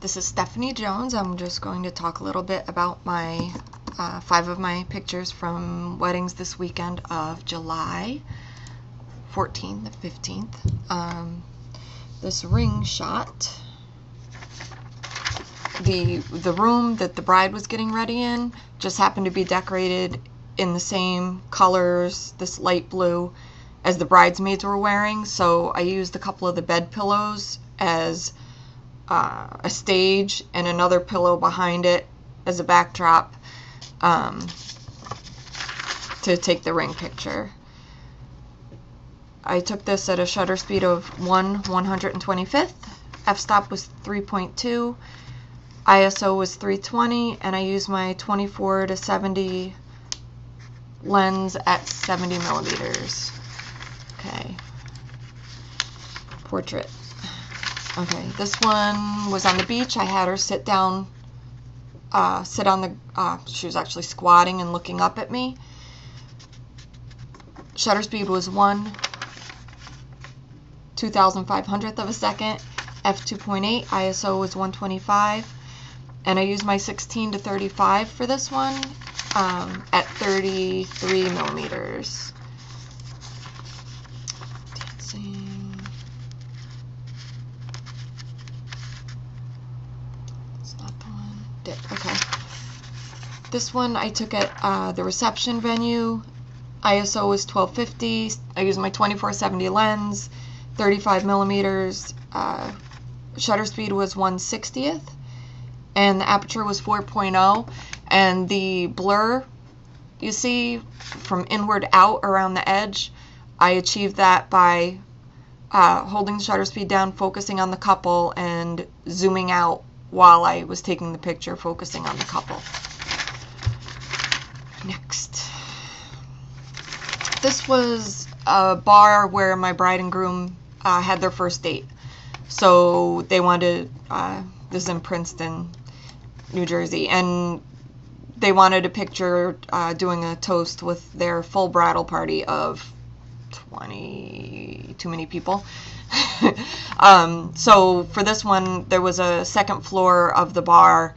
This is Stephanie Jones. I'm just going to talk a little bit about my 5 of my pictures from weddings this weekend of July 14th and 15th. This ring shot, the room that the bride was getting ready in just happened to be decorated in the same colors, this light blue, as the bridesmaids were wearing. So I used a couple of the bed pillows as a stage and another pillow behind it as a backdrop to take the ring picture. I took this at a shutter speed of 1/125th. f-stop was 3.2, ISO was 320, and I used my 24-70 lens at 70 millimeters. Okay, portrait. Okay, this one was on the beach. I had her sit down, sit on the, she was actually squatting and looking up at me. Shutter speed was 1/2500th of a second, f2.8, ISO was 125, and I used my 16-35 for this one at 33 millimeters. Dancing. Okay, this one I took at the reception venue. ISO was 1250. I used my 24-70 lens, 35 millimeters. Shutter speed was 1/60th, and the aperture was 4.0. And the blur you see from inward out around the edge, I achieved that by holding the shutter speed down, focusing on the couple, and zooming out while I was taking the picture, focusing on the couple. Next. This was a bar where my bride and groom had their first date. So they wanted, this is in Princeton, New Jersey, and they wanted a picture doing a toast with their full bridal party of 20, too many people. So for this one, there was a second floor of the bar,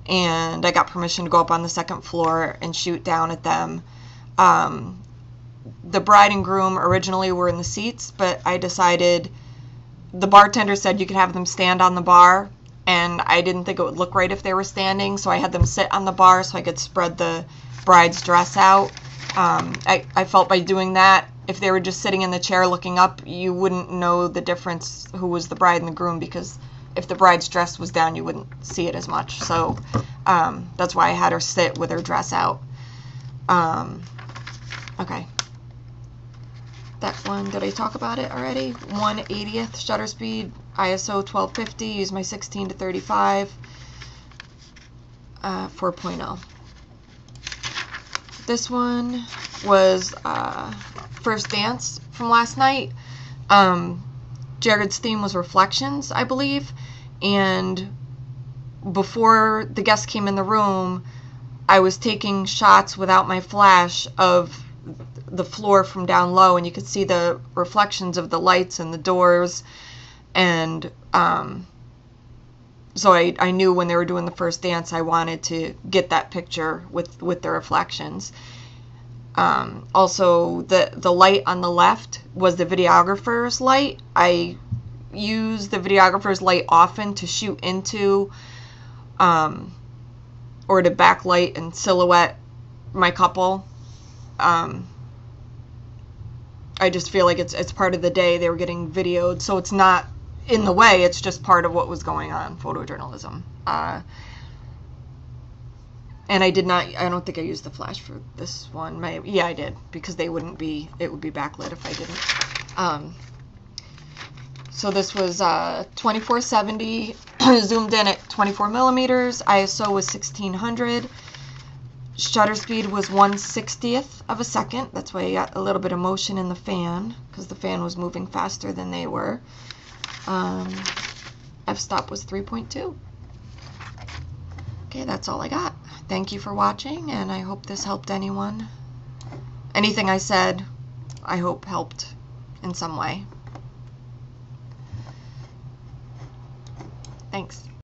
and I got permission to go up on the second floor and shoot down at them. The bride and groom originally were in the seats, but I decided, the bartender said you could have them stand on the bar, and I didn't think it would look right if they were standing, so I had them sit on the bar so I could spread the bride's dress out. I felt by doing that, if they were just sitting in the chair looking up, you wouldn't know the difference who was the bride and the groom, because if the bride's dress was down, you wouldn't see it as much. So that's why I had her sit with her dress out. Okay. That one, did I talk about it already? 1/80th shutter speed, ISO 1250, use my 16-35, 4.0. This one was first dance from last night. Jared's theme was reflections, I believe, and before the guests came in the room, I was taking shots without my flash of the floor from down low, and you could see the reflections of the lights and the doors, and so I knew when they were doing the first dance I wanted to get that picture with the reflections. Also, the light on the left was the videographer's light. I use the videographer's light often to shoot into or to backlight and silhouette my couple. I just feel like it's part of the day. They were getting videoed, so it's not in the way, it's just part of what was going on, photojournalism. And I don't think I used the flash for this one. Yeah, I did, because it would be backlit if I didn't. So this was 24-70, zoomed in at 24 millimeters, ISO was 1600, shutter speed was 1/60th of a second. That's why I got a little bit of motion in the fan, because the fan was moving faster than they were. F-stop was 3.2. Okay, that's all I got. Thank you for watching, and I hope this helped anyone. Anything I said, I hope helped in some way. Thanks.